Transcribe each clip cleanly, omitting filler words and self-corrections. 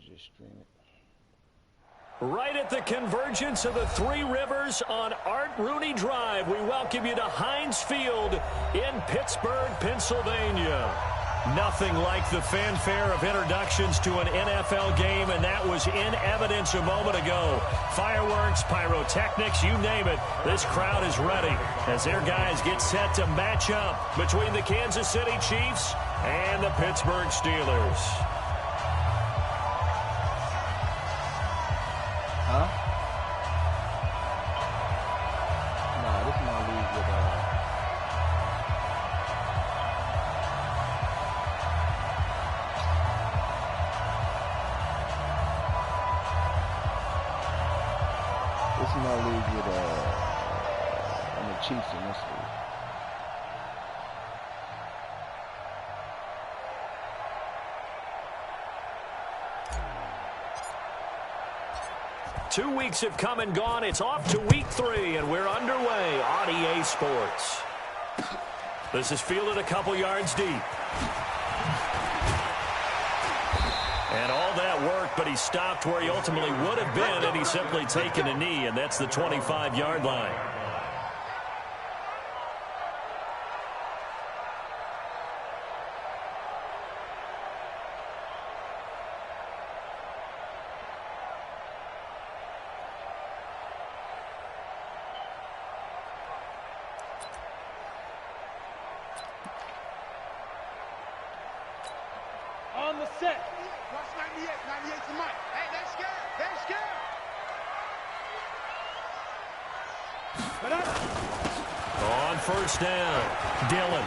just stream it. Right at the convergence of the Three Rivers on Art Rooney Drive, we welcome you to Heinz Field in Pittsburgh, Pennsylvania. Nothing like the fanfare of introductions to an NFL game, and that was in evidence a moment ago. Fireworks, pyrotechnics, you name it. This crowd is ready as their guys get set to match up between the Kansas City Chiefs and the Pittsburgh Steelers. Huh? Nah, this is my league with I'm the Chiefs in this league. Two weeks have come and gone. It's off to week 3, and we're underway on EA Sports. This is fielded a couple yards deep. And all that worked, but he stopped where he ultimately would have been, and he's simply taken a knee, and that's the 25-yard line. On the set. Watch 98. 98 to Mike. Hey, they're scared. They're scared. On first down, Dillon.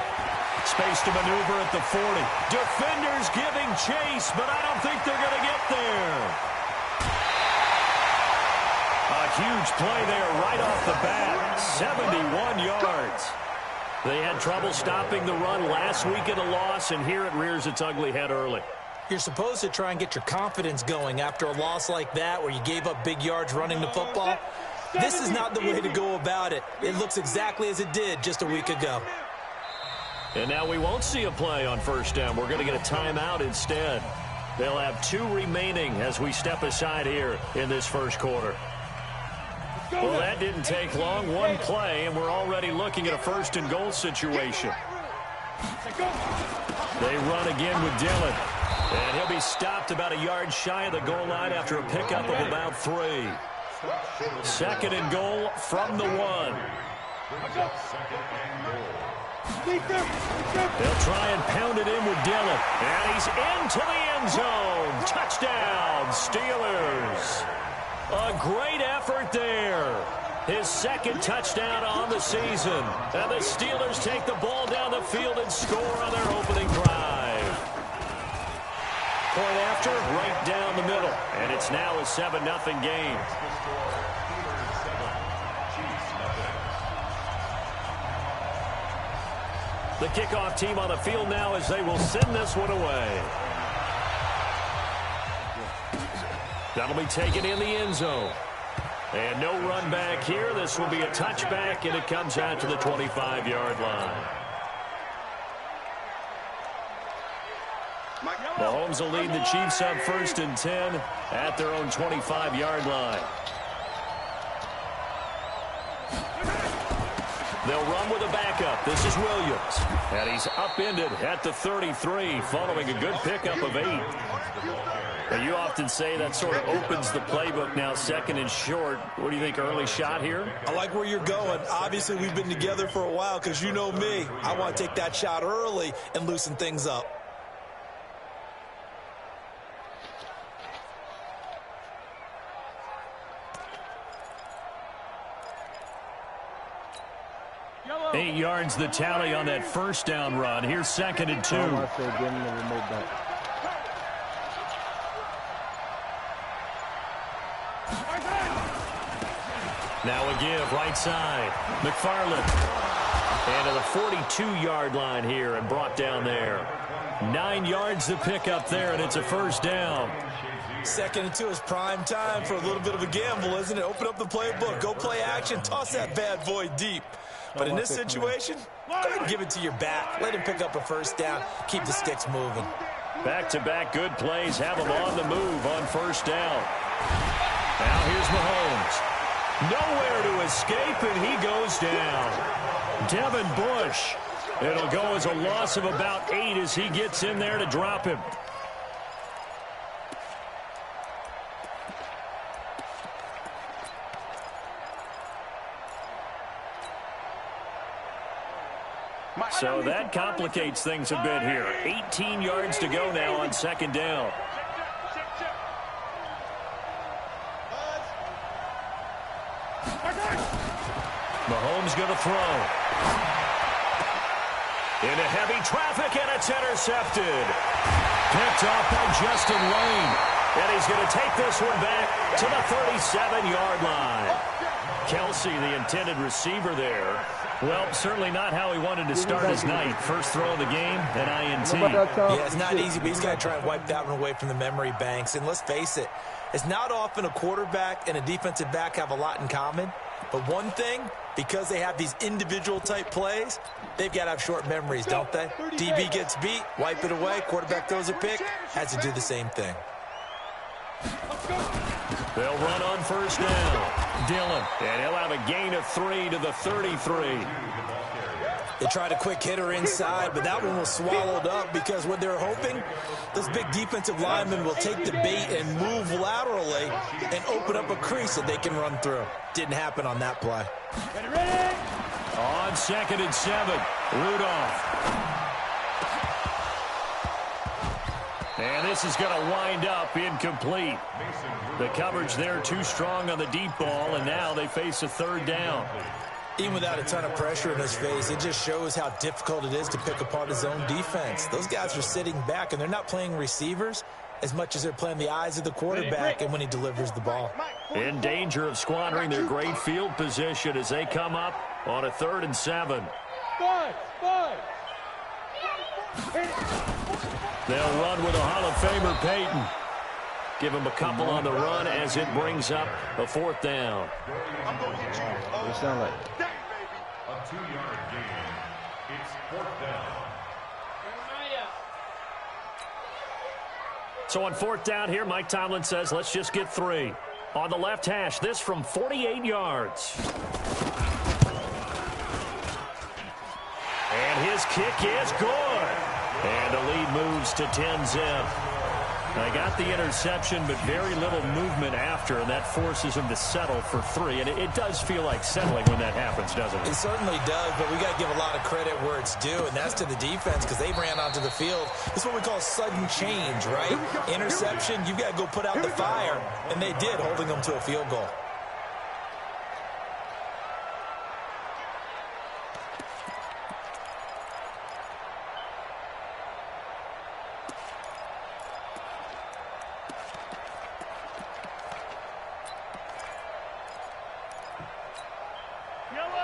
Space to maneuver at the 40. Defenders giving chase, but I don't think they're going to get there. A huge play there right off the bat. 71 yards. They had trouble stopping the run last week in a loss, and here it rears its ugly head early. You're supposed to try and get your confidence going after a loss like that where you gave up big yards running the football. This is not the way to go about it. It looks exactly as it did just a week ago. And now we won't see a play on first down. We're going to get a timeout instead. They'll have 2 remaining as we step aside here in this first quarter. Well, that didn't take long. One play, and we're already looking at a first-and-goal situation. They run again with Dillon. And he'll be stopped about a yard shy of the goal line after a pickup of about 3. Second and goal from the 1. They'll try and pound it in with Dillon. And he's into the end zone. Touchdown, Steelers. A great effort there. His second touchdown on the season. And the Steelers take the ball down the field and score on their opening drive. Point after, right down the middle. And it's now a 7-0 game. The kickoff team on the field now as they will send this one away. That'll be taken in the end zone. And no run back here. This will be a touchback, and it comes out to the 25-yard line. Mahomes will lead the Chiefs up 1st and 10 at their own 25-yard line. They'll run with a backup. This is Williams. And he's upended at the 33 following a good pickup of 8. Now, you often say that sort of opens the playbook now, 2nd and short. What do you think, early shot here? I like where you're going. Obviously, we've been together for a while because you know me. I want to take that shot early and loosen things up. Yellow. 8 yards the tally on that first down run. Here's 2nd and 2. Now a give, right side. McFarland. And to the 42-yard line here and brought down there. 9 yards to pick up there, and it's a first down. 2nd and 2 is prime time for a little bit of a gamble, isn't it? Open up the playbook, go play action, toss that bad boy deep. But in this situation, go ahead and give it to your back. Let him pick up a first down, keep the sticks moving. Back-to-back good plays have him on the move on first down. Now here's Mahomes. Nowhere to escape, and he goes down. Devin Bush. It'll go as a loss of about 8 as he gets in there to drop him. So that complicates things a bit here. 18 yards to go now on second down. Mahomes going to throw. Into heavy traffic, and it's intercepted. Picked off by Justin Lane. And he's going to take this one back to the 37-yard line. Kelsey, the intended receiver there. Well, certainly not how he wanted to start his night. First throw of the game, an INT. Yeah, it's not easy, but he's got to try and wipe that one away from the memory banks. And let's face it, it's not often a quarterback and a defensive back have a lot in common. But one thing, because they have these individual-type plays, they've got to have short memories, don't they? DB gets beat, wipe it away, quarterback throws a pick, has to do the same thing. They'll run on first down. Dillon, and he'll have a gain of 3 to the 33. They tried a quick hitter inside, but that one was swallowed up because what they're hoping, those big defensive linemen will take the bait and move laterally and open up a crease that they can run through. Didn't happen on that play. On 2nd and 7, Rudolph. And this is going to wind up incomplete. The coverage there too strong on the deep ball, and now they face a third down. Even without a ton of pressure in his face, it just shows how difficult it is to pick apart his own defense. Those guys are sitting back, and they're not playing receivers as much as they're playing the eyes of the quarterback and when he delivers the ball. In danger of squandering their great field position as they come up on a 3rd and 7. They'll run with a Hall of Famer, Peyton. Give him a couple on the run as it brings up a 4th down. What it sound like? A 2-yard gain. It's 4th down. So on 4th down here, Mike Tomlin says, let's just get 3. On the left hash, this from 48 yards. And his kick is good. And the lead moves to 10-zip. They got the interception, but very little movement after, and that forces them to settle for 3. And it does feel like settling when that happens, doesn't it? It certainly does, but we got to give a lot of credit where it's due, and that's to the defense because they ran onto the field. This is what we call sudden change, right? Interception, you've got to go put out the fire, and they did, holding them to a field goal.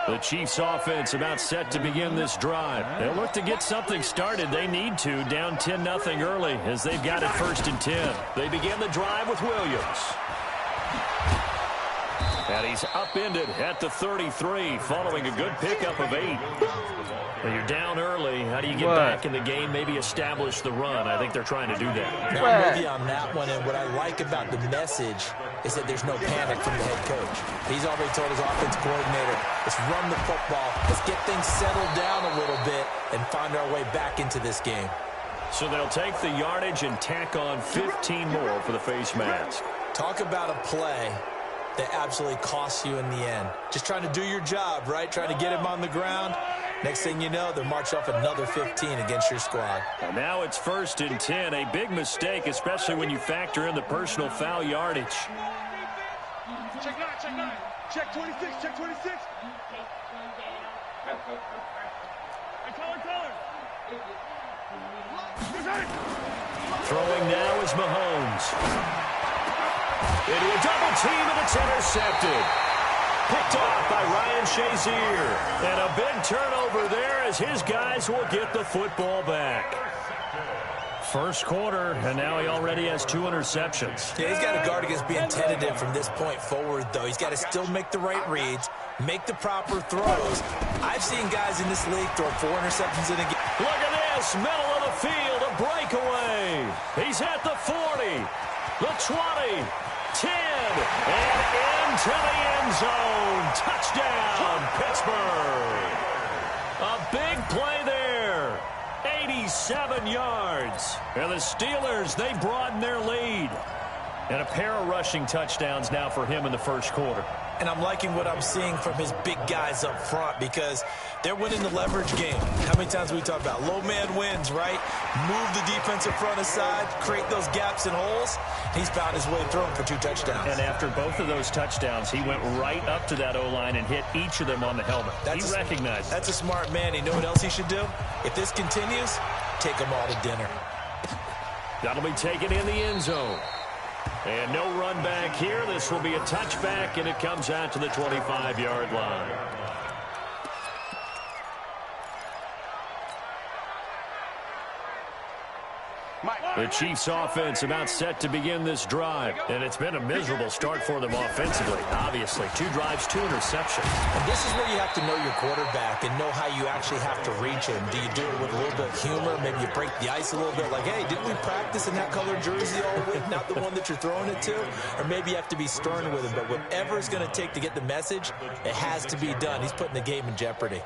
The Chiefs offense about set to begin this drive. They'll look to get something started. They need to, down 10-0 early as they've got it 1st and 10. They begin the drive with Williams. And he's upended at the 33 following a good pickup of 8. When you're down early, how do you get back in the game, maybe establish the run? I think they're trying to do that. I'm with you on that one, and what I like about the message is that there's no panic from the head coach. He's already told his offense coordinator, let's run the football, let's get things settled down a little bit and find our way back into this game. So they'll take the yardage and tack on 15 more for the face mask. Talk about a play that absolutely costs you in the end. Just trying to do your job, right? Trying to get him on the ground. Next thing you know, they'll march off another 15 against your squad. And now it's 1st and 10. A big mistake, especially when you factor in the personal foul yardage. Check 9, check 9. Check 26, check 26. Throwing now is Mahomes. Into a double team, and it's intercepted. Picked off by Ryan Shazier. And a big turnover there as his guys will get the football back. First quarter, and now he already has 2 interceptions. Yeah, he's got to guard against being tentative from this point forward, though. He's got to still make the right reads, make the proper throws. I've seen guys in this league throw 4 interceptions in a game. Look at this, middle of the field, a breakaway. He's at the 40, the 20, 10, and into the end zone. Touchdown, Pittsburgh. A big play there. 87 yards. And the Steelers, they broaden their lead. And a pair of rushing touchdowns now for him in the first quarter. And I'm liking what I'm seeing from his big guys up front because they're winning the leverage game. How many times we talk about low man wins, right? Move the defensive front aside, create those gaps and holes. He's found his way through them for 2 touchdowns. And after both of those touchdowns, he went right up to that O-line and hit each of them on the helmet. He recognized. That's a smart man. You know what else he should do? If this continues, take them all to dinner. That'll be taken in the end zone. And no run back here. This will be a touchback, and it comes out to the 25-yard line. The Chiefs offense about set to begin this drive. And it's been a miserable start for them offensively. Obviously, 2 drives, 2 interceptions. And this is where you have to know your quarterback and know how you actually have to reach him. Do you do it with a little bit of humor? Maybe you break the ice a little bit like, hey, didn't we practice in that colored jersey all week? Not the one that you're throwing it to? Or maybe you have to be stern with him. But whatever it's going to take to get the message, it has to be done. He's putting the game in jeopardy.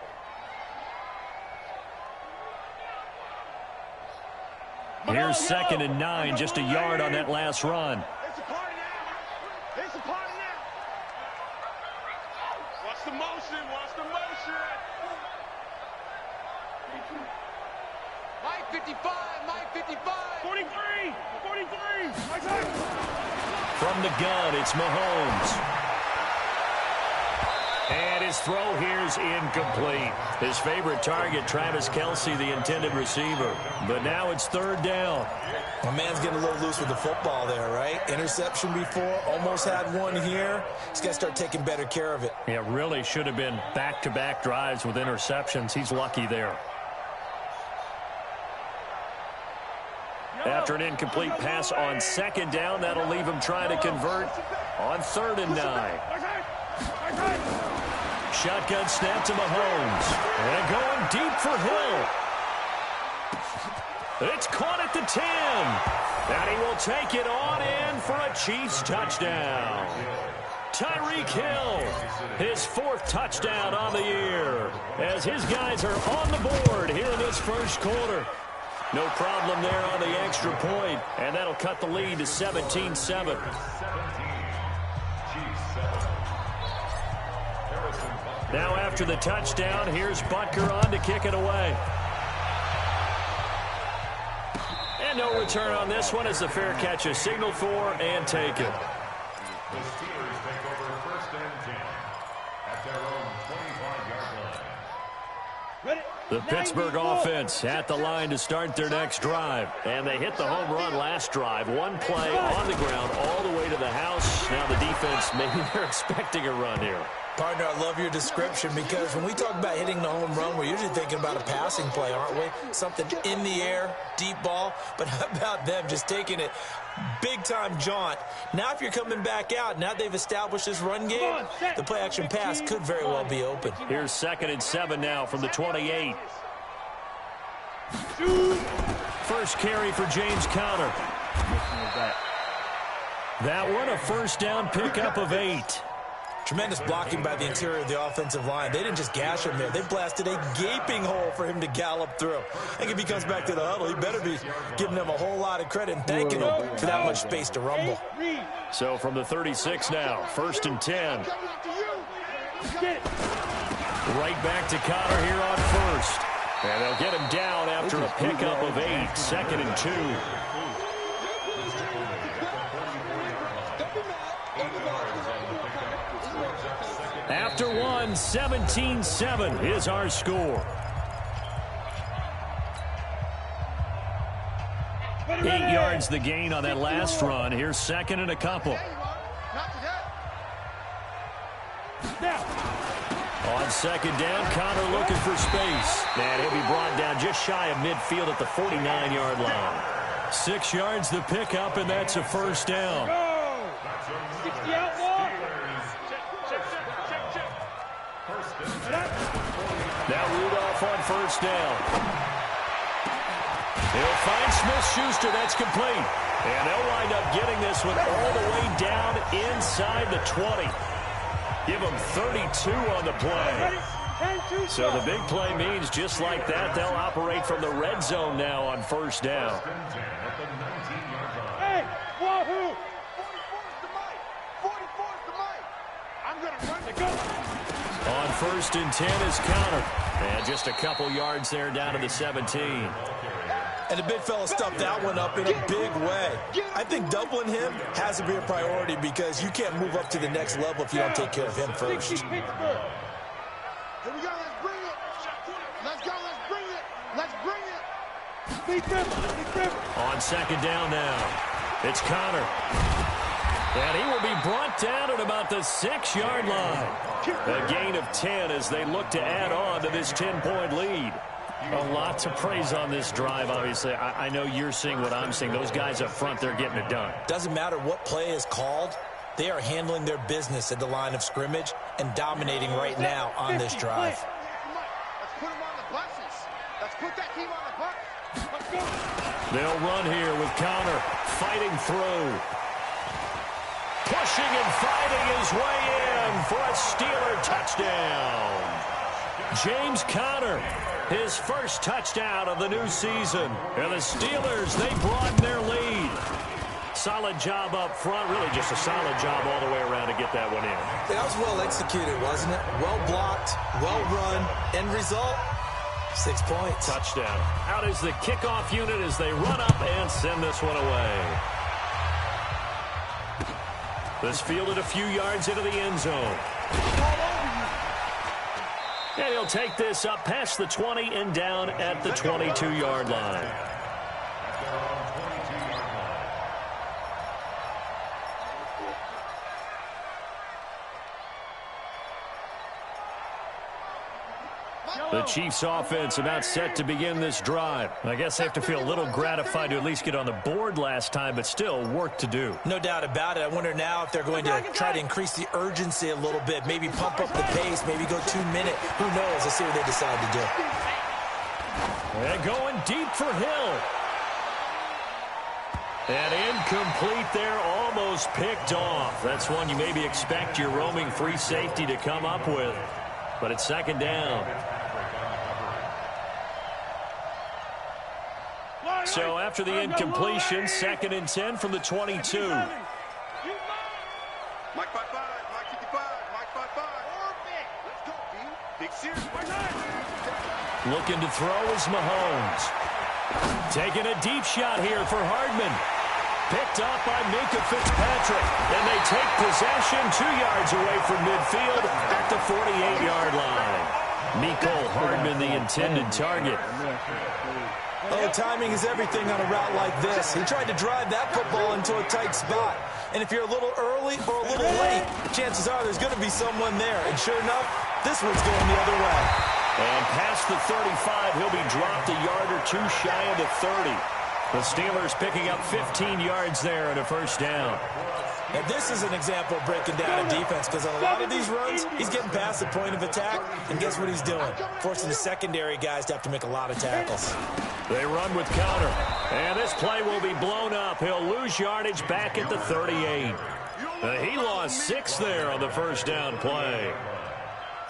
Here's 2nd and 9, just a yard on that last run. It's a party now. It's a party now. Watch the motion. Watch the motion. Mike 55. Mike 55. 43. 43. From the gun, it's Mahomes. And his throw here's incomplete. His favorite target, Travis Kelce, the intended receiver. But now it's 3rd down. My man's getting a little loose with the football there, right? Interception before, almost had one here. He's got to start taking better care of it. It really should have been back-to-back drives with interceptions. He's lucky there. After an incomplete pass on 2nd down, that'll leave him trying to convert on 3rd and 9. Shotgun snap to Mahomes. And going deep for Hill. It's caught at the 10. And he will take it on in for a Chiefs touchdown. Tyreek Hill, his 4th touchdown on the year. As his guys are on the board here in this first quarter. No problem there on the extra point. And that'll cut the lead to 17-7. Now after the touchdown, here's Butker on to kick it away. And no return on this one as the fair catch is signaled for and taken. The Steelers take over 1st and 10 at their own 25-yard line. The Pittsburgh offense at the line to start their next drive. And they hit the home run last drive. 1 play on the ground all the way to the house. Now the defense, maybe they're expecting a run here. Partner, I love your description because when we talk about hitting the home run, we're usually thinking about a passing play, aren't we? Something in the air, deep ball. But how about them just taking it big-time jaunt? Now if you're coming back out, now they've established this run game, the play-action pass could very well be open. Here's 2nd and 7 now from the 28. First carry for James Conner. That one a 1st down pickup of 8. Tremendous blocking by the interior of the offensive line. They didn't just gash him there. They blasted a gaping hole for him to gallop through. I think if he comes back to the huddle, he better be giving them a whole lot of credit and thanking them for that much space to rumble. So from the 36 now, 1st and 10. Right back to Conner here on 1st. And they'll get him down after a pickup of 8, 2nd and 2. After 1, 17-7 is our score. 8 yards the gain on that last run. Here's 2nd and a couple. On 2nd down, Conner looking for space. And he'll be brought down just shy of midfield at the 49-yard line. 6 yards the pickup, and that's a 1st down. Now Rudolph on 1st down. He'll find Smith-Schuster. That's complete. And they'll wind up getting this one all the way down inside the 20. Give them 32 on the play. So the big play means just like that, they'll operate from the red zone now on first down. Hey, wahoo! 44's the mic. 44's the mic. I'm going to run the go. On first and 10 is Counter. And just a couple yards there down to the 17. And the big fella stuffed that one up in a big way. I think doubling him has to be a priority because you can't move up to the next level if you don't take care of him first. Here we go. Let's bring it. Let's go. Let's bring it. Let's bring it. On second down now, it's Conner. And he will be brought down at about the 6-yard line. A gain of 10 as they look to add on to this 10-point lead. A lot to praise on this drive, obviously. I know you're seeing what I'm seeing. Those guys up front, they're getting it done. Doesn't matter what play is called. They are handling their business at the line of scrimmage and dominating right now on this drive. Let's put them on the buses. Let's put that team on the bus. Let's go. They'll run here with Conner fighting through. Pushing and fighting his way in for a Steeler touchdown. James Conner, his first touchdown of the new season. And the Steelers, they broaden their lead. Solid job up front, really just a solid job all the way around to get that one in. That was well executed, wasn't it? Well blocked, well run. End result, 6 points. Touchdown. Out is the kickoff unit as they run up and send this one away. This fielded a few yards into the end zone. And he'll take this up past the 20 and down at the 22-yard line. The Chiefs offense about set to begin this drive. I guess they have to feel a little gratified to at least get on the board last time, but still work to do. No doubt about it. I wonder now if they're going to try to increase the urgency a little bit, maybe pump up the pace, maybe go 2 minute. Who knows? Let's see what they decide to do. And going deep for Hill. And incomplete there, almost picked off. That's one you maybe expect your roaming free safety to come up with. But it's second down. So after the incompletion, 2nd and 10 from the 22. Mike 5-5, Mike 55, Mike 5-5. Let's go, B. Big series, Mike 9. Looking to throw is Mahomes. Taking a deep shot here for Hardman. Picked up by Minkah Fitzpatrick. And they take possession 2 yards away from midfield at the 48-yard line. Mecole Hardman, the intended target. Oh, timing is everything on a route like this. He tried to drive that football into a tight spot. And if you're a little early or a little late, chances are there's going to be someone there. And sure enough, this one's going the other way. And past the 35, he'll be dropped a yard or two shy of the 30. The Steelers picking up 15 yards there and a first down. And this is an example of breaking down a defense because on a lot of these runs, he's getting past the point of attack, and guess what he's doing? Forcing the secondary guys to have to make a lot of tackles. They run with Conner, and this play will be blown up. He'll lose yardage back at the 38. He lost 6 there on the first down play.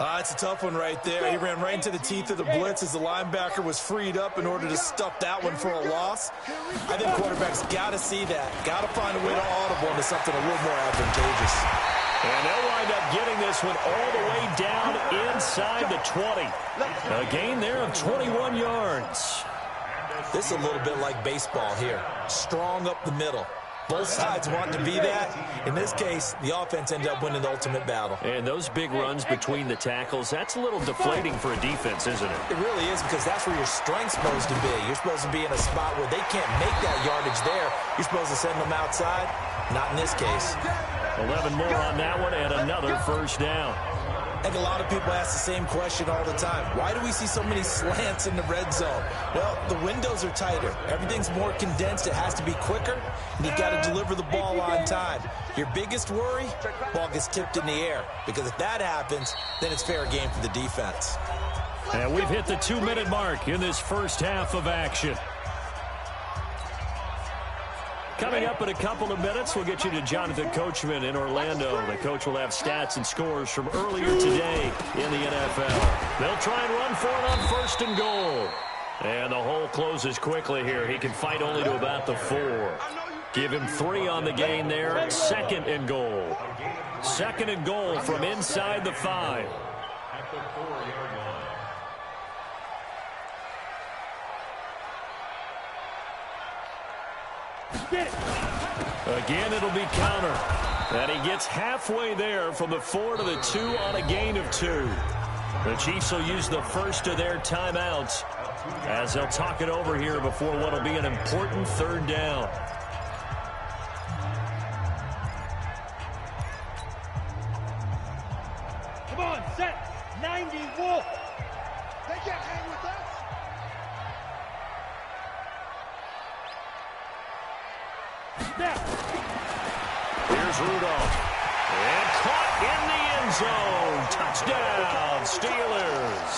It's a tough one right there. He ran right into the teeth of the blitz as the linebacker was freed up in order to stuff that one for a loss. I think quarterbacks got to see that. Got to find a way to audible into something a little more advantageous. And they'll wind up getting this one all the way down inside the 20. A gain there of 21 yards. This is a little bit like baseball here. Strong up the middle. Both sides want to be that. In this case, the offense ended up winning the ultimate battle. And those big runs between the tackles, that's a little deflating for a defense, isn't it? It really is because that's where your strength's supposed to be. You're supposed to be in a spot where they can't make that yardage there. You're supposed to send them outside. Not in this case. 11 more on that one and another first down. I think a lot of people ask the same question all the time. Why do we see so many slants in the red zone? Well, the windows are tighter. Everything's more condensed. It has to be quicker, and you've got to deliver the ball on time. Your biggest worry, ball gets tipped in the air, because if that happens, then it's fair game for the defense. And we've hit the 2-minute mark in this first half of action. Coming up in a couple of minutes, we'll get you to Jonathan Coachman in Orlando. The coach will have stats and scores from earlier today in the NFL. They'll try and run for it on 1st and goal. And the hole closes quickly here. He can fight only to about the 4. Give him 3 on the gain there. 2nd and goal. 2nd and goal from inside the 5. At the 4-yard line. Again, it'll be counter. And he gets halfway there from the 4 to the 2 on a gain of 2. The Chiefs will use the first of their timeouts as they'll talk it over here before what will be an important 3rd down. Come on, set. 90 Wolf. They can't hang with us. Here's Rudolph. And caught in the end zone. Touchdown, Steelers.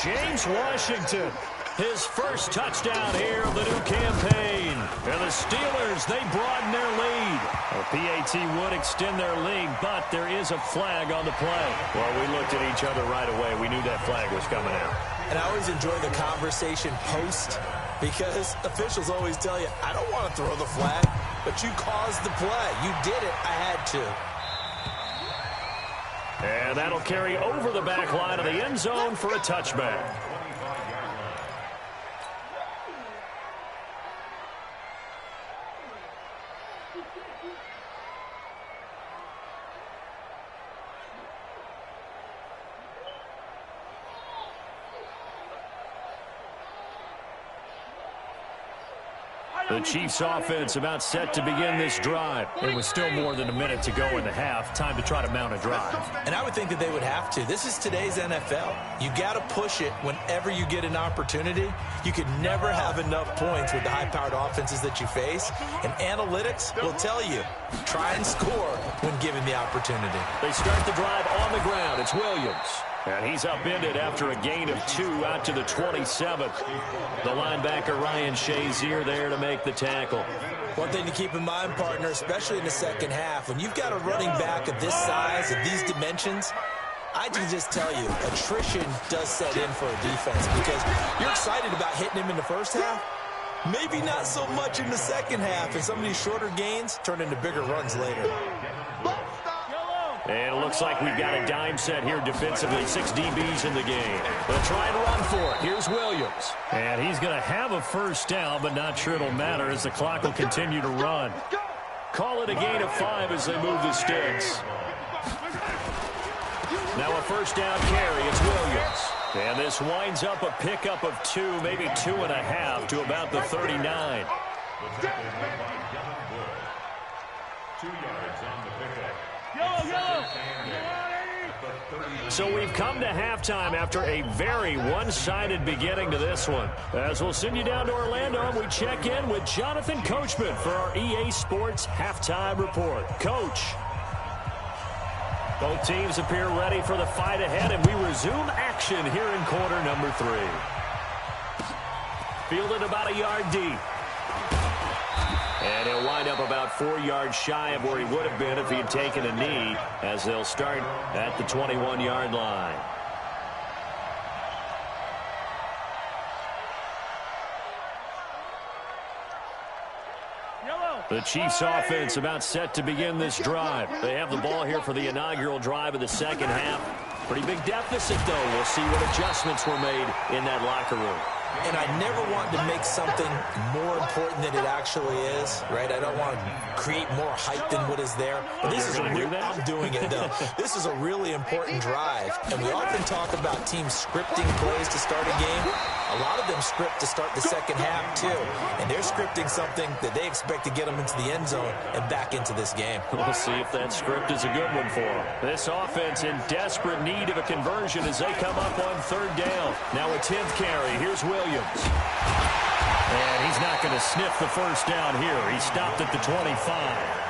James Washington, his first touchdown here of the new campaign. And the Steelers, they broaden their lead. A PAT would extend their lead, but there is a flag on the play. Well, we looked at each other right away. We knew that flag was coming out. And I always enjoy the conversation post because officials always tell you, I don't want to throw the flag, but you caused the play. You did it. I had to. And that'll carry over the back line of the end zone for a touchback. The Chiefs offense about set to begin this drive. It was still more than a minute to go in the half. Time to try to mount a drive. And I would think that they would have to. This is today's NFL. You got to push it whenever you get an opportunity. You could never have enough points with the high-powered offenses that you face. And analytics will tell you, try and score when given the opportunity. They start the drive on the ground. It's Williams. And he's upended after a gain of 2 out to the 27th. The linebacker, Ryan Shazier, there to make the tackle. One thing to keep in mind, partner, especially in the second half, when you've got a running back of this size, of these dimensions, I can just tell you, attrition does set in for a defense because you're excited about hitting him in the first half. Maybe not so much in the second half, and some of these shorter gains turn into bigger runs later. And it looks like we've got a dime set here defensively. 6 DBs in the game. They'll try and run for it. Here's Williams. And he's going to have a first down, but not sure it'll matter as the clock will continue to run. Call it a gain of 5 as they move the sticks. Now a first down carry. It's Williams. And this winds up a pickup of 2, maybe 2.5 to about the 39. 2 yards on the pickup. So we've come to halftime after a very one-sided beginning to this one. As we'll send you down to Orlando, and we check in with Jonathan Coachman for our EA Sports Halftime Report. Coach. Both teams appear ready for the fight ahead, and we resume action here in quarter number 3. Fielded about a yard deep. And he'll wind up about 4 yards shy of where he would have been if he had taken a knee, as they'll start at the 21-yard line. The Chiefs offense about set to begin this drive. They have the ball here for the inaugural drive of the second half. Pretty big deficit, though. We'll see what adjustments were made in that locker room. And I never want to make something more important than it actually is, right? I don't want to create more hype than what is there. But this is a real, I'm doing it, though. This is a really important drive. And we often talk about teams scripting plays to start a game. A lot of them script to start the second half, too. And they're scripting something that they expect to get them into the end zone and back into this game. We'll see if that script is a good one for them. This offense in desperate need of a conversion as they come up on 3rd down. Now a 10th carry. Here's Williams. And he's not going to sniff the first down here. He stopped at the 25.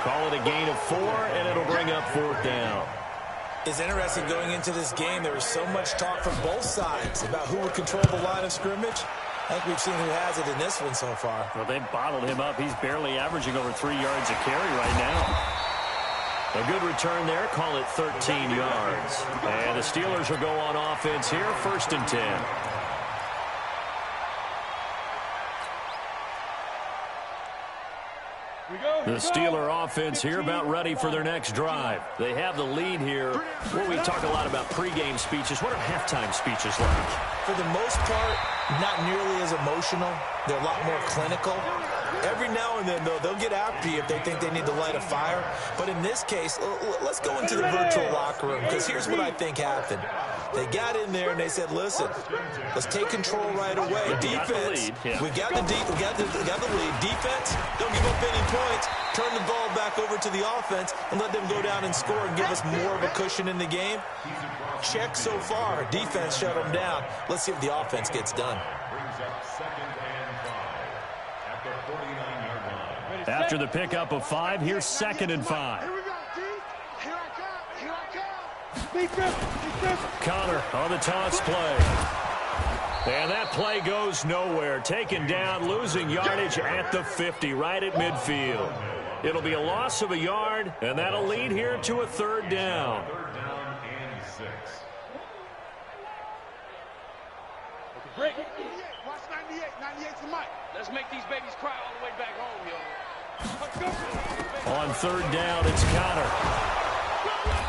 Call it a gain of 4, and it'll bring up 4th down. It's interesting going into this game. There was so much talk from both sides about who would control the line of scrimmage. I think we've seen who has it in this one so far. Well, they've bottled him up. He's barely averaging over 3 yards a carry right now. A good return there. Call it 13 yards. And the Steelers will go on offense here, 1st and 10. The Steeler offense here about ready for their next drive. They have the lead here. Where we talk a lot about pregame speeches. What are halftime speeches like? For the most part, not nearly as emotional. They're a lot more clinical. Every now and then, though, they'll get after you if they think they need to light a fire. But in this case, let's go into the virtual locker room, because here's what I think happened. They got in there and they said, listen, let's take control right away. Defense, we got the lead. Defense, don't give up any points. Turn the ball back over to the offense and let them go down and score and give us more of a cushion in the game. Check so far. Defense shut them down. Let's see if the offense gets done. After the pickup of 5, here's 2nd and 5. Here we go, D. Here I come. Here I come. Connor on the toss play. And that play goes nowhere. Taken down, losing yardage at the 50, right at midfield. It'll be a loss of a yard, and that'll lead here to a 3rd down. 3rd down and 6. Break. Watch 98. 98's the mic. Let's make these babies cry all the way back home, yo. On 3rd down, it's Connor.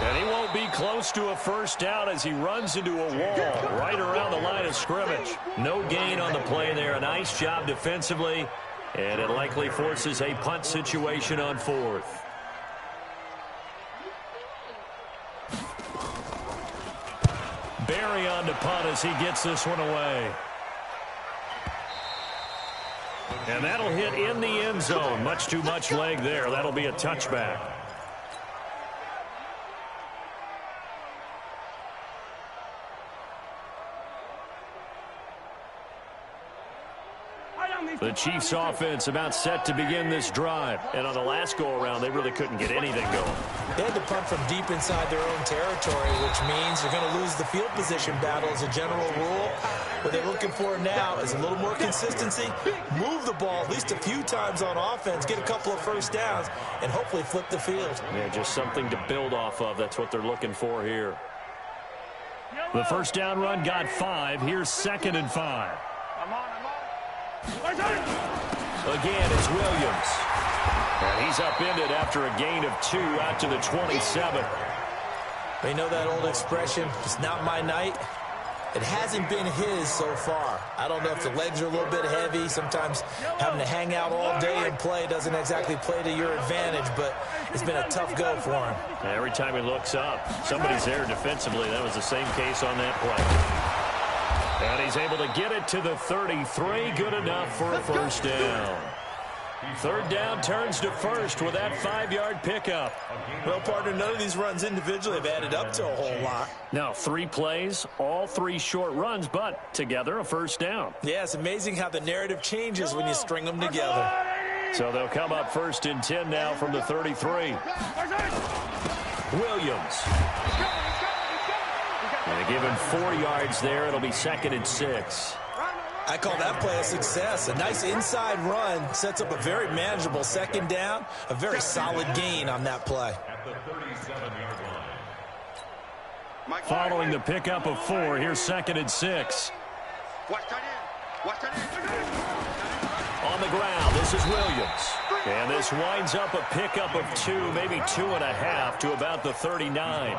And he won't be close to a 1st down as he runs into a wall right around the line of scrimmage. No gain on the play there. A nice job defensively. And it likely forces a punt situation on 4th. Barry on to punt as he gets this one away. And that'll hit in the end zone. Much too much leg there. That'll be a touchback. The Chiefs offense about set to begin this drive. And on the last go-around, they really couldn't get anything going. They had to punt from deep inside their own territory, which means they're going to lose the field position battle as a general rule. What they're looking for now is a little more consistency, move the ball at least a few times on offense, get a couple of 1st downs, and hopefully flip the field. Yeah, just something to build off of. That's what they're looking for here. The 1st down run got 5. Here's 2nd and 5. Again, it's Williams. And he's upended after a gain of 2 out to the 27. You know that old expression, it's not my night? It hasn't been his so far. I don't know if the legs are a little bit heavy. Sometimes having to hang out all day and play doesn't exactly play to your advantage, but it's been a tough go for him. Every time he looks up, somebody's there defensively. That was the same case on that play. And he's able to get it to the 33. Good enough for a 1st down. 3rd down turns to 1st with that 5-yard pickup. Well, partner, none of these runs individually have added up to a whole lot. Now, 3 plays, all 3 short runs, but together a 1st down. Yeah, it's amazing how the narrative changes when you string them together. So they'll come up 1st and 10 now from the 33. Williams. And they give him 4 yards there. It'll be 2nd and 6. I call that play a success. A nice inside run sets up a very manageable 2nd down. A very solid gain on that play. At the 37-yard line. Following the pickup of 4, here's 2nd and 6. Watch tight end. Watch tight end. On the ground, this is Williams. And this winds up a pickup of 2, maybe 2.5 to about the 39.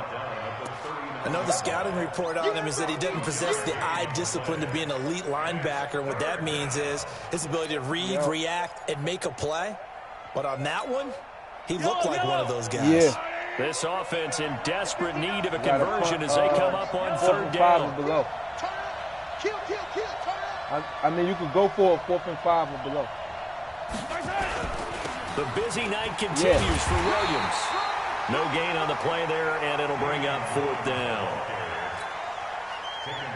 I know the scouting report on him is that he doesn't possess the eye discipline to be an elite linebacker. And what that means is his ability to read, react, and make a play. But on that one, he looked like one of those guys. Yeah. This offense in desperate need of a conversion as they come up on 3rd down. Below. Kill, kill, kill. I mean, you could go for a 4th and 5 or below. The busy night continues for Williams. No gain on the play there, and it'll bring up 4th down.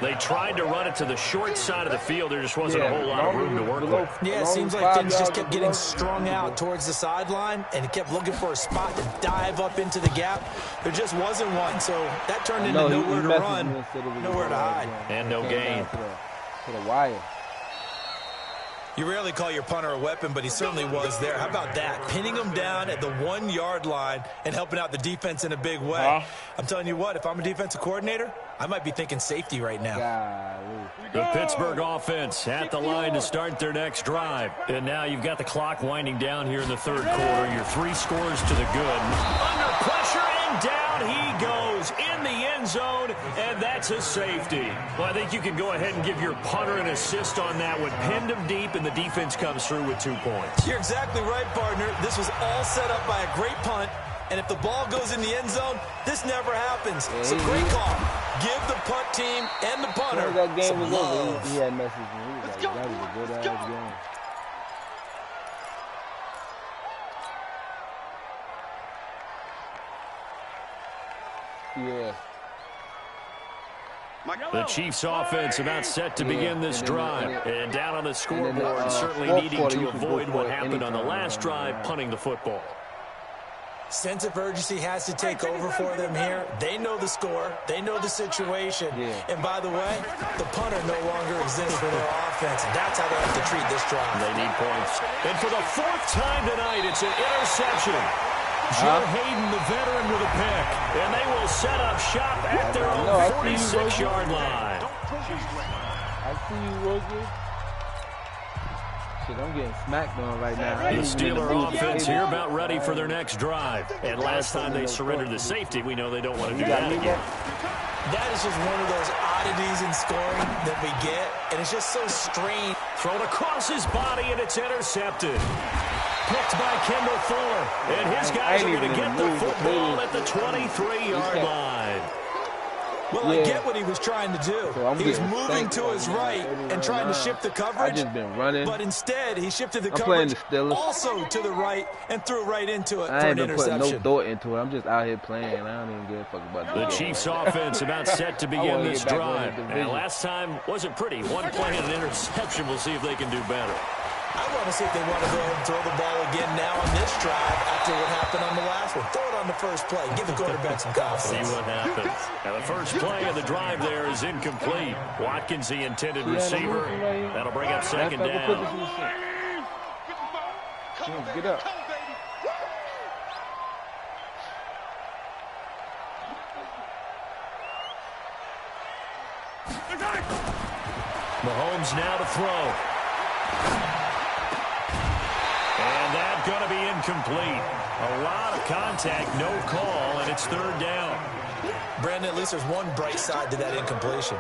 They tried to run it to the short side of the field. There just wasn't a whole lot of room to work with. Yeah, it seems like things just kept getting strung out towards the sideline, and he kept looking for a spot to dive up into the gap. There just wasn't one, so that turned into nowhere to run, nowhere to hide. And no gain. To the wire. You rarely call your punter a weapon, but he certainly was there. How about that? Pinning him down at the 1-yard line and helping out the defense in a big way. I'm telling you what, if I'm a defensive coordinator, I might be thinking safety right now. The Pittsburgh offense at the line to start their next drive. And now you've got the clock winding down here in the third quarter. Your 3 scores to the good. Under pressure, and down he goes in the end zone, and that's a safety. Well, I think you can go ahead and give your punter an assist on that one. Pinned him deep, and the defense comes through with 2 points. You're exactly right, partner. This was all set up by a great punt, and if the ball goes in the end zone, this never happens. It's a great call. Give the punt team and the punter that game some was love. over, he had messages. He was like, that was a good-ass game. Yeah. The Chiefs offense about set to begin this drive. And down on the scoreboard, certainly needing to avoid what happened on the last drive, punting the football. Sense of urgency has to take over for them here. They know the score. They know the situation. And by the way, the punter no longer exists for their offense. And that's how they have to treat this drive. They need points. And for the 4th time tonight, it's an interception. Joe Hayden, the veteran, with a pick. And they will set up shop at their own 46-yard line. I see you, Woogie. Shit, I'm getting smacked on right now. The Steeler offense here about ready for their next drive. And last time they surrendered the safety, we know they don't want to do that again. That is just one of those oddities in scoring that we get, and it's just so strange. Thrown across his body, and it's intercepted. Picked by Kendall Fuller. And his guys are going to get the football at the 23-yard line. Well, I get what he was trying to do. So he was moving to his right and trying to shift the coverage. I just been running. But instead, he shifted the coverage also to the right and threw right into it for an interception. I ain't been putting no thought into it. I'm just out here playing. I don't even give a fuck about the Chiefs offense about set to begin this drive. And last time wasn't pretty. 1 play and an interception. We'll see if they can do better. I want to see if they want to go ahead and throw the ball again now on this drive after what happened on the last one. Throw it on the first play. Give the quarterback some confidence. See what happens. Now, the first play of the drive there is incomplete. Watkins, the intended receiver. That'll bring up second down. Get up. Mahomes now to throw. And that's going to be incomplete. A lot of contact, no call, and it's 3rd down. Brandon, at least there's one bright side to that incompletion.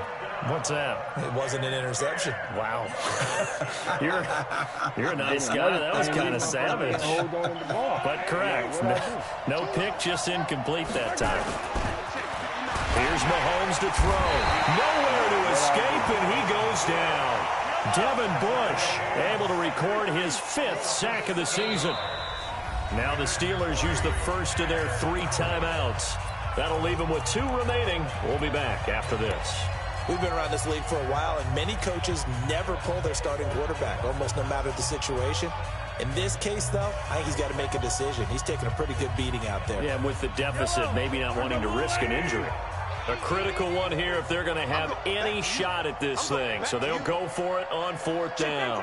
What's that? It wasn't an interception. Wow. You're a nice guy. That was kind of savage. But correct. No pick, just incomplete that time. Here's Mahomes to throw. Nowhere to escape, and he goes down. Devin Bush able to record his 5th sack of the season. Now the Steelers use the first of their 3 timeouts. That'll leave them with 2 remaining. We'll be back after this. We've been around this league for a while, and many coaches never pull their starting quarterback, almost no matter the situation. In this case, though, I think he's got to make a decision. He's taking a pretty good beating out there. Yeah, with the deficit, maybe not wanting to risk an injury. A critical one here if they're going to have any shot at this thing. So they'll go for it on 4th down.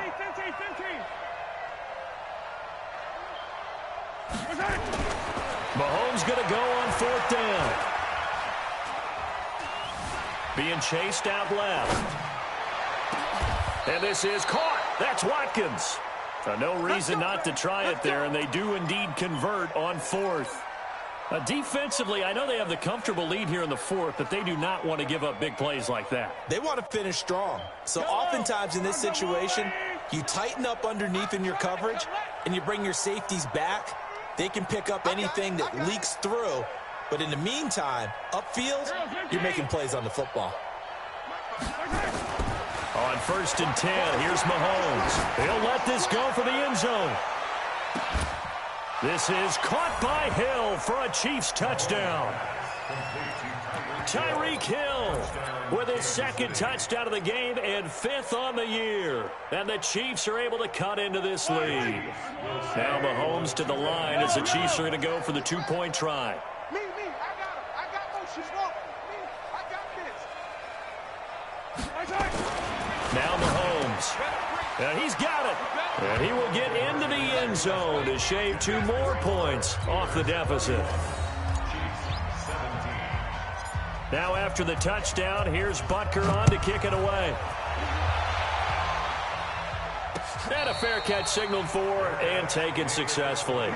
Mahomes going to go on 4th down. Being chased out left. And this is caught. That's Watkins. No reason not to try it there, and they do indeed convert on 4th. Defensively, I know they have the comfortable lead here in the 4th, but they do not want to give up big plays like that. They want to finish strong. So oftentimes in this situation, you tighten up underneath in your coverage, and you bring your safeties back. They can pick up anything that leaks through. But in the meantime, upfield, you're making plays on the football. On 1st and 10, here's Mahomes. He'll let this go for the end zone. This is caught by Hill for a Chiefs touchdown. Tyreek Hill with his 2nd touchdown of the game and 5th on the year. And the Chiefs are able to cut into this lead. Now Mahomes to the line as the Chiefs are going to go for the 2-point try. Me, I got motion. I got this. Now Mahomes. And he's got it. And he will get into the end zone to shave 2 more points off the deficit. Now after the touchdown, here's Butker on to kick it away. And a fair catch signaled for and taken successfully.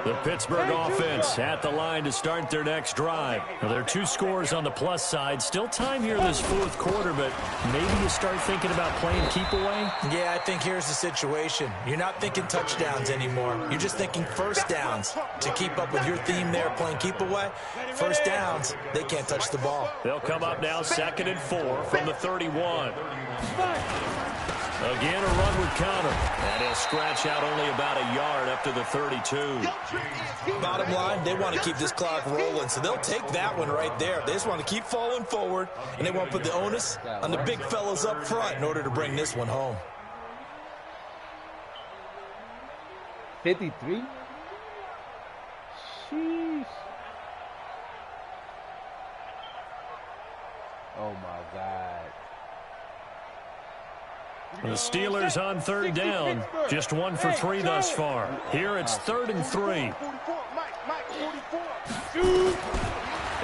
The Pittsburgh offense at the line to start their next drive. Now, there are 2 scores on the plus side. Still time here in this 4th quarter, but maybe you start thinking about playing keep away? Yeah, I think here's the situation. You're not thinking touchdowns anymore. You're just thinking first downs. To keep up with your theme there, playing keep away, first downs, they can't touch the ball. They'll come up now 2nd and 4 from the 31. Again, a run with counter. And he'll scratch out only about a yard up to the 32. Bottom line, they want to keep this clock rolling, so they'll take that one right there. They just want to keep falling forward, and they want to put the onus on the big fellas up front in order to bring this one home. 53? Sheesh. Oh, my God. The Steelers on 3rd down. Just 1 for 3 thus far. Here it's 3rd and 3.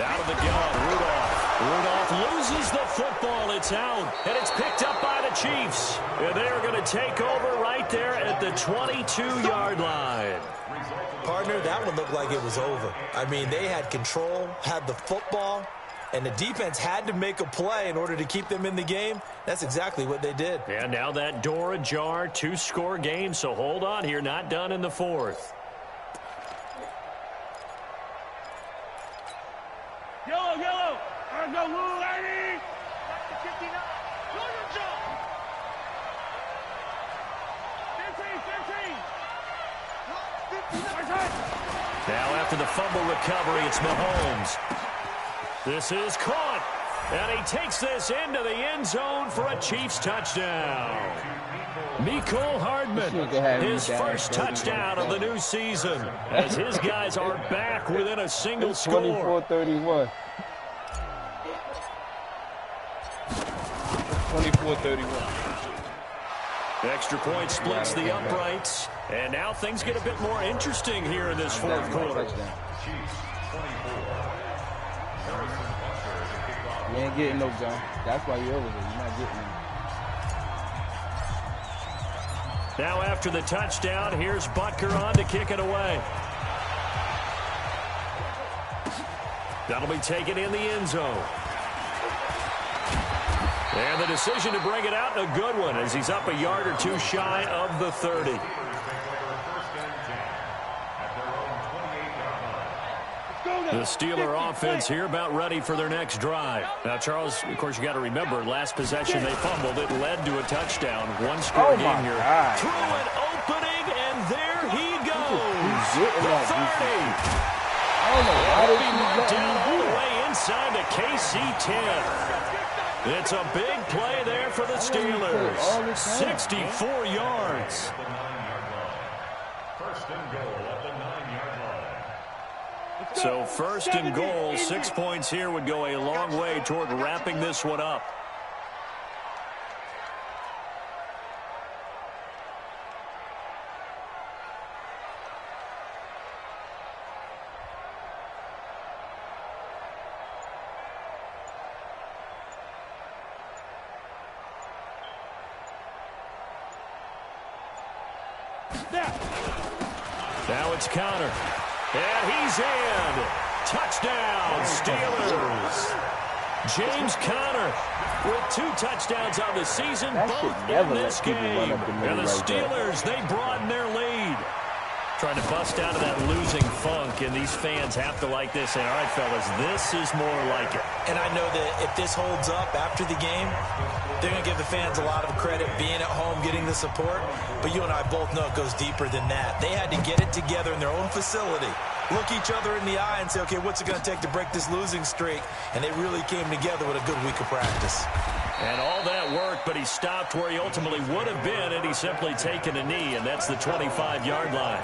Out of the gun, Rudolph. Rudolph loses the football. It's out, and it's picked up by the Chiefs. And they're going to take over right there at the 22-yard line. Partner, that one looked like it was over. I mean, they had control, had the football, and the defense had to make a play in order to keep them in the game. That's exactly what they did. And now that door ajar, 2-score game, so hold on here, not done in the 4th. Yellow. There's no rule, lady. 59. Now after the fumble recovery, it's Mahomes. This is caught, and he takes this into the end zone for a Chiefs touchdown. Mecole Hardman, his first touchdown of the new season, as his guys are back within a single score. 24-31. 24-31. Extra point splits the uprights, and now things get a bit more interesting here in this 4th quarter. You ain't getting no gun. That's why you're over there. You're not getting them. Now after the touchdown, here's Butker on to kick it away. That'll be taken in the end zone. And the decision to bring it out, a good one, as he's up a yard or 2 shy of the 30. The Steeler offense here about ready for their next drive. Now, Charles, of course, you got to remember, last possession they fumbled. It led to a touchdown. 1-score game here. God. Through an opening, and there he goes. The 30. I don't know why they keep Marked letting down him all do the that. way inside the KC-10. It's a big play there for the Steelers. 64 yards. First and goal at the 9-yard line. So 1st and goal, 6 points here would go a long way toward wrapping this one up. Now it's counter. And he's in. Touchdown, Steelers. James Conner with 2 touchdowns on the season, both in this game. And the Steelers, they broaden their lead. Trying to bust out of that losing funk, and these fans have to like this. And, all right, fellas, this is more like it. And I know that if this holds up after the game, they're going to give the fans a lot of credit being at home, getting the support. But you and I both know it goes deeper than that. They had to get it together in their own facility, look each other in the eye and say, okay, what's it going to take to break this losing streak? And they really came together with a good week of practice. And all that work, but he stopped where he ultimately would have been, and he's simply taken a knee, and that's the 25-yard line.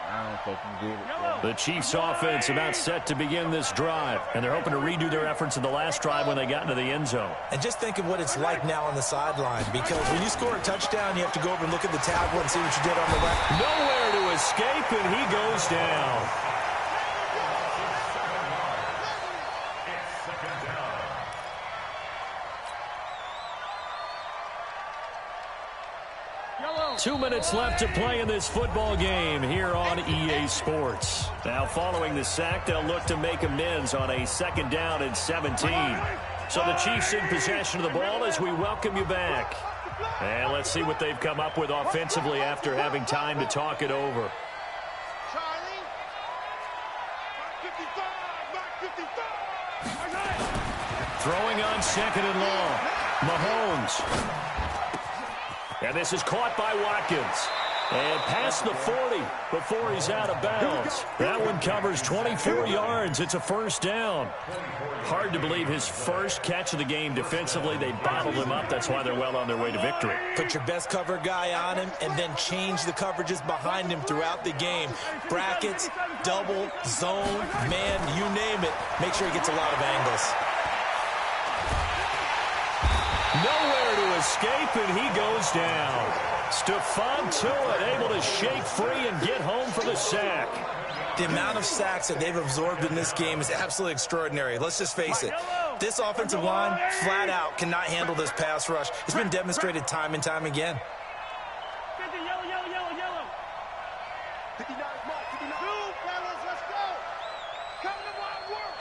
I don't fucking get it. The Chiefs offense about set to begin this drive, and they're hoping to redo their efforts in the last drive when they got into the end zone. And just think of what it's like now on the sideline, because when you score a touchdown, you have to go over and look at the tablet and see what you did on the left. Nowhere to escape, and he goes down. It's 2nd down. 2 minutes left to play in this football game here on EA Sports. Now, following the sack, they'll look to make amends on a 2nd down and 17. So the Chiefs in possession of the ball as we welcome you back. And let's see what they've come up with offensively after having time to talk it over. Charlie. Mark 55. Throwing on 2nd and long. Mahomes. And this is caught by Watkins. And past the 40 before he's out of bounds. That one covers 24 yards. It's a 1st down. Hard to believe his first catch of the game defensively. They bottled him up. That's why they're well on their way to victory. Put your best cover guy on him and then change the coverages behind him throughout the game. Brackets, double, zone, man, you name it. Make sure he gets a lot of angles. Nowhere to escape, and he goes down. Stephon Tuitt able to shake free and get home for the sack. The amount of sacks that they've absorbed in this game is absolutely extraordinary. Let's just face it. This offensive line, flat out, cannot handle this pass rush. It's been demonstrated time and time again. 50, yellow, yellow, yellow, yellow. 59 is Mark. 59. Two, fellas, let's go. Come to wild work.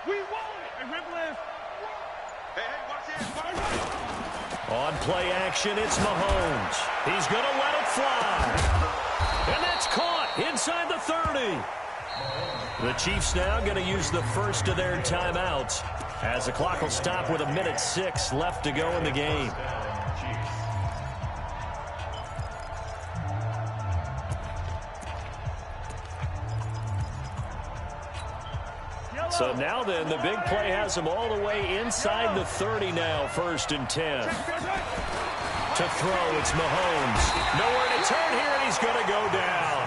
We want it. And rip left. Hey, watch this. On play action, it's Mahomes. He's going to let it fly. And that's caught inside the 30. The Chiefs now going to use the first of their timeouts as the clock will stop with 1:06 left to go in the game. So now then, the big play has him all the way inside the 30 now, 1st and 10. To throw, it's Mahomes. Nowhere to turn here, and he's going to go down.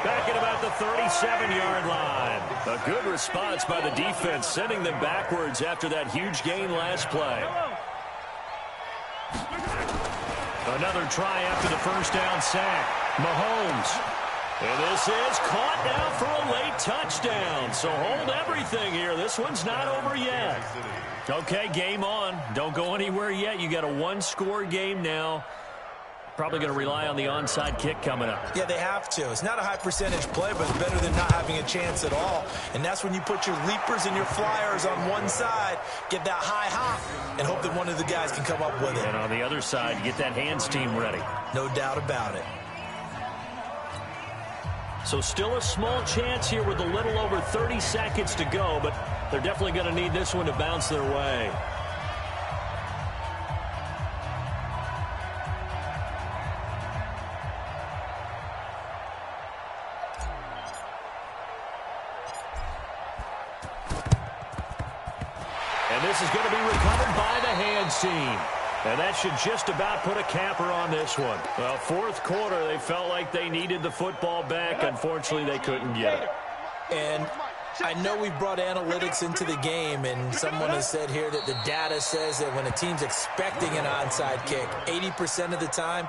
Back at about the 37-yard line. A good response by the defense, sending them backwards after that huge gain last play. Another try after the 1st down sack. Mahomes. And this is caught now for a late touchdown. So hold everything here. This one's not over yet. Okay, game on. Don't go anywhere yet. You got a 1-score game now. Probably going to rely on the onside kick coming up. Yeah, they have to. It's not a high percentage play, but it's better than not having a chance at all. And that's when you put your leapers and your flyers on one side, get that high hop, and hope that one of the guys can come up with it. And on the other side, get that hands team ready. No doubt about it. So still a small chance here with a little over 30 seconds to go, but they're definitely going to need this one to bounce their way. And this is going to be recovered by the hands team. And that should just about put a capper on this one. Well, 4th quarter, they felt like they needed the football back. Unfortunately, they couldn't get it. And I know we've brought analytics into the game, and someone has said here that the data says that when a team's expecting an onside kick, 80% of the time,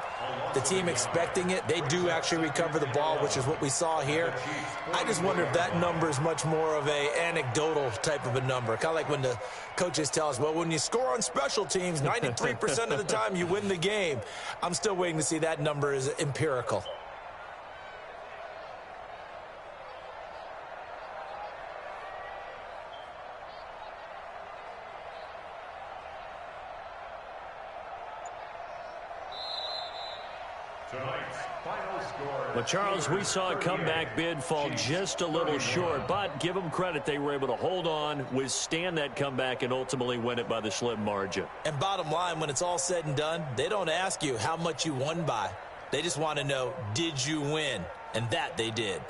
the team expecting it, they do actually recover the ball, which is what we saw here. I just wonder if that number is much more of a anecdotal type of a number. Kind of like when the coaches tell us, well, when you score on special teams, 93% of the time you win the game. I'm still waiting to see that number is empirical. Well, Charles, we saw a comeback bid fall just a little short, but give them credit. They were able to hold on, withstand that comeback, and ultimately win it by the slim margin. And bottom line, when it's all said and done, they don't ask you how much you won by. They just want to know, did you win? And that they did.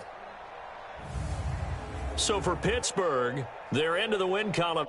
So for Pittsburgh, they're into the win column.